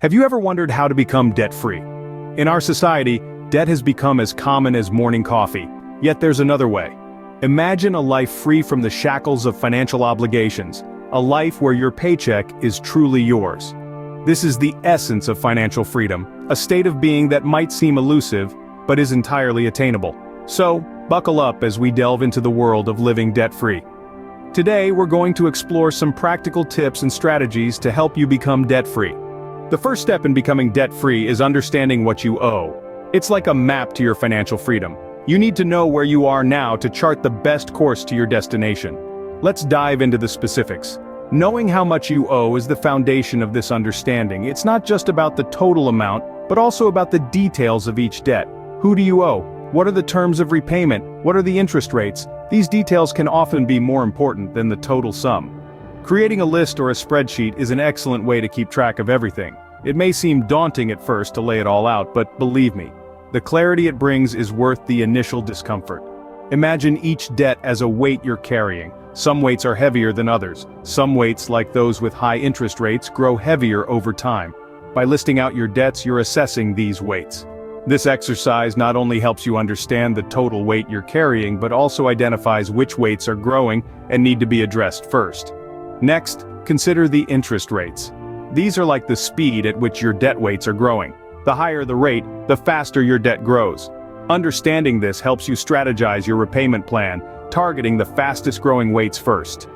Have you ever wondered how to become debt-free? In our society, debt has become as common as morning coffee, yet there's another way. Imagine a life free from the shackles of financial obligations, a life where your paycheck is truly yours. This is the essence of financial freedom, a state of being that might seem elusive, but is entirely attainable. So, buckle up as we delve into the world of living debt-free. Today, we're going to explore some practical tips and strategies to help you become debt-free. The first step in becoming debt-free is understanding what you owe. It's like a map to your financial freedom. You need to know where you are now to chart the best course to your destination. Let's dive into the specifics. Knowing how much you owe is the foundation of this understanding. It's not just about the total amount, but also about the details of each debt. Who do you owe? What are the terms of repayment? What are the interest rates? These details can often be more important than the total sum. Creating a list or a spreadsheet is an excellent way to keep track of everything. It may seem daunting at first to lay it all out, but believe me, the clarity it brings is worth the initial discomfort. Imagine each debt as a weight you're carrying. Some weights are heavier than others. Some weights, like those with high interest rates, grow heavier over time. By listing out your debts, you're assessing these weights. This exercise not only helps you understand the total weight you're carrying, but also identifies which weights are growing and need to be addressed first. Next, consider the interest rates. These are like the speed at which your debt weights are growing. The higher the rate, the faster your debt grows. Understanding this helps you strategize your repayment plan, targeting the fastest growing weights first.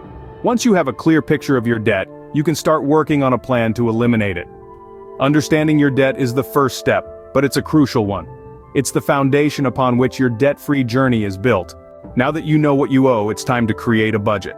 Once you have a clear picture of your debt, you can start working on a plan to eliminate it. Understanding your debt is the first step, but it's a crucial one. It's the foundation upon which your debt-free journey is built. Now that you know what you owe, it's time to create a budget.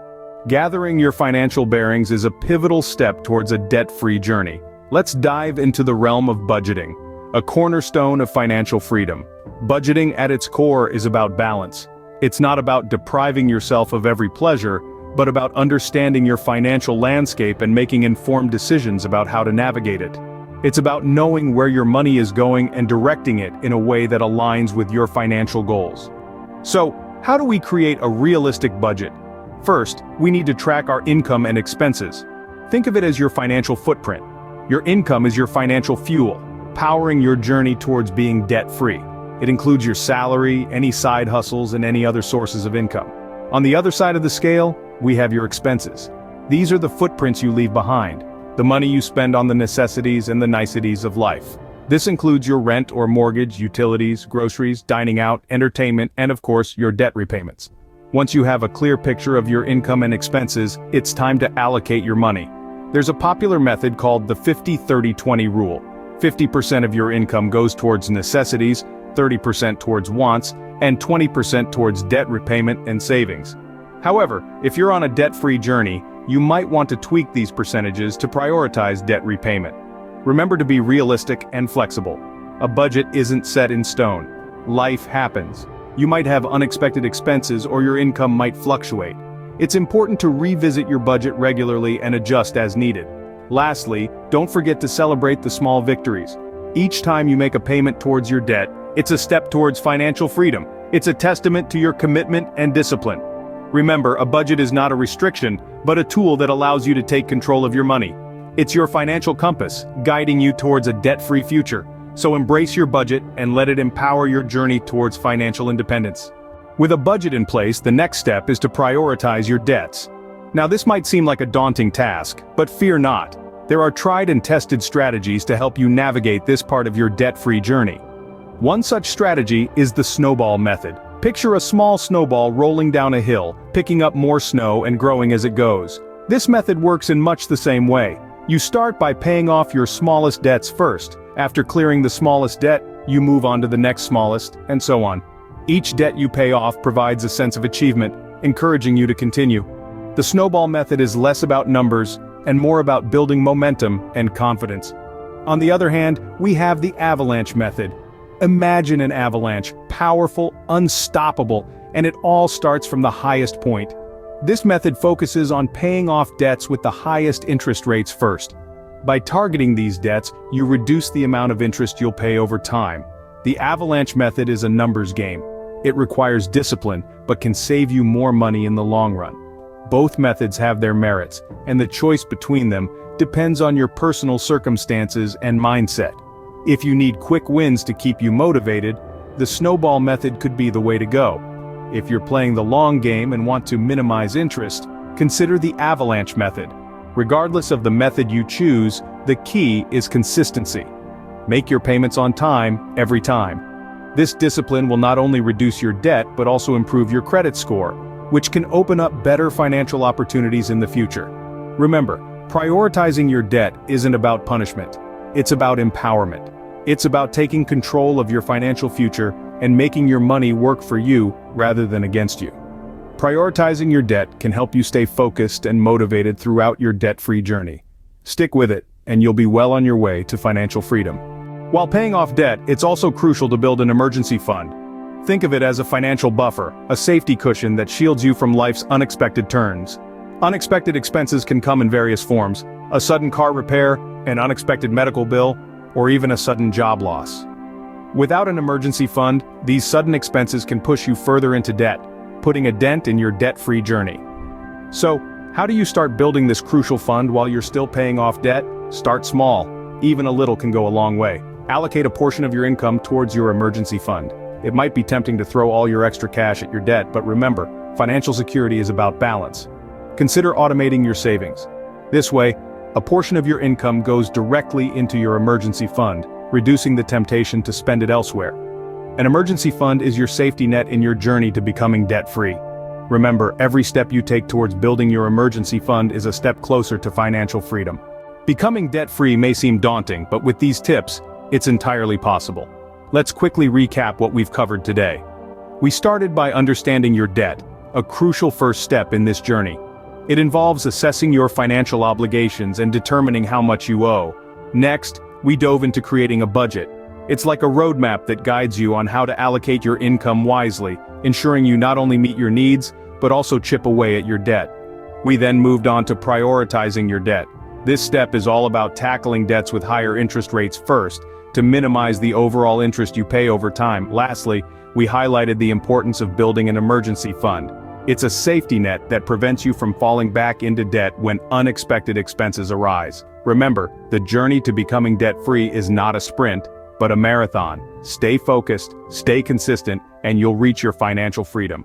Gathering your financial bearings is a pivotal step towards a debt-free journey. Let's dive into the realm of budgeting, a cornerstone of financial freedom. Budgeting at its core is about balance. It's not about depriving yourself of every pleasure, but about understanding your financial landscape and making informed decisions about how to navigate it. It's about knowing where your money is going and directing it in a way that aligns with your financial goals. So, how do we create a realistic budget? First, we need to track our income and expenses. Think of it as your financial footprint. Your income is your financial fuel, powering your journey towards being debt-free. It includes your salary, any side hustles, and any other sources of income. On the other side of the scale, we have your expenses. These are the footprints you leave behind, the money you spend on the necessities and the niceties of life. This includes your rent or mortgage, utilities, groceries, dining out, entertainment, and of course, your debt repayments. Once you have a clear picture of your income and expenses, it's time to allocate your money. There's a popular method called the 50-30-20 rule. 50% of your income goes towards necessities, 30% towards wants, and 20% towards debt repayment and savings. However, if you're on a debt-free journey, you might want to tweak these percentages to prioritize debt repayment. Remember to be realistic and flexible. A budget isn't set in stone. Life happens. You might have unexpected expenses or your income might fluctuate. It's important to revisit your budget regularly and adjust as needed. Lastly, don't forget to celebrate the small victories. Each time you make a payment towards your debt, it's a step towards financial freedom. It's a testament to your commitment and discipline. Remember, a budget is not a restriction, but a tool that allows you to take control of your money. It's your financial compass, guiding you towards a debt-free future. So embrace your budget and let it empower your journey towards financial independence. With a budget in place, the next step is to prioritize your debts. Now this might seem like a daunting task, but fear not. There are tried and tested strategies to help you navigate this part of your debt-free journey. One such strategy is the snowball method. Picture a small snowball rolling down a hill, picking up more snow and growing as it goes. This method works in much the same way. You start by paying off your smallest debts first. After clearing the smallest debt, you move on to the next smallest, and so on. Each debt you pay off provides a sense of achievement, encouraging you to continue. The snowball method is less about numbers and more about building momentum and confidence. On the other hand, we have the avalanche method. Imagine an avalanche, powerful, unstoppable, and it all starts from the highest point. This method focuses on paying off debts with the highest interest rates first. By targeting these debts, you reduce the amount of interest you'll pay over time. The avalanche method is a numbers game. It requires discipline, but can save you more money in the long run. Both methods have their merits, and the choice between them depends on your personal circumstances and mindset. If you need quick wins to keep you motivated, the snowball method could be the way to go. If you're playing the long game and want to minimize interest, consider the avalanche method. Regardless of the method you choose, the key is consistency. Make your payments on time, every time. This discipline will not only reduce your debt but also improve your credit score, which can open up better financial opportunities in the future. Remember, prioritizing your debt isn't about punishment. It's about empowerment. It's about taking control of your financial future and making your money work for you rather than against you. Prioritizing your debt can help you stay focused and motivated throughout your debt-free journey. Stick with it, and you'll be well on your way to financial freedom. While paying off debt, it's also crucial to build an emergency fund. Think of it as a financial buffer, a safety cushion that shields you from life's unexpected turns. Unexpected expenses can come in various forms: a sudden car repair, an unexpected medical bill, or even a sudden job loss. Without an emergency fund, these sudden expenses can push you further into debt, putting a dent in your debt-free journey. So, how do you start building this crucial fund while you're still paying off debt? Start small. Even a little can go a long way. Allocate a portion of your income towards your emergency fund. It might be tempting to throw all your extra cash at your debt, but remember, financial security is about balance. Consider automating your savings. This way, a portion of your income goes directly into your emergency fund, reducing the temptation to spend it elsewhere. An emergency fund is your safety net in your journey to becoming debt-free. Remember, every step you take towards building your emergency fund is a step closer to financial freedom. Becoming debt-free may seem daunting, but with these tips, it's entirely possible. Let's quickly recap what we've covered today. We started by understanding your debt, a crucial first step in this journey. It involves assessing your financial obligations and determining how much you owe. Next, we dove into creating a budget. It's like a roadmap that guides you on how to allocate your income wisely, ensuring you not only meet your needs, but also chip away at your debt. We then moved on to prioritizing your debt. This step is all about tackling debts with higher interest rates first, to minimize the overall interest you pay over time. Lastly, we highlighted the importance of building an emergency fund. It's a safety net that prevents you from falling back into debt when unexpected expenses arise. Remember, the journey to becoming debt-free is not a sprint, but a marathon. Stay focused, stay consistent, and you'll reach your financial freedom.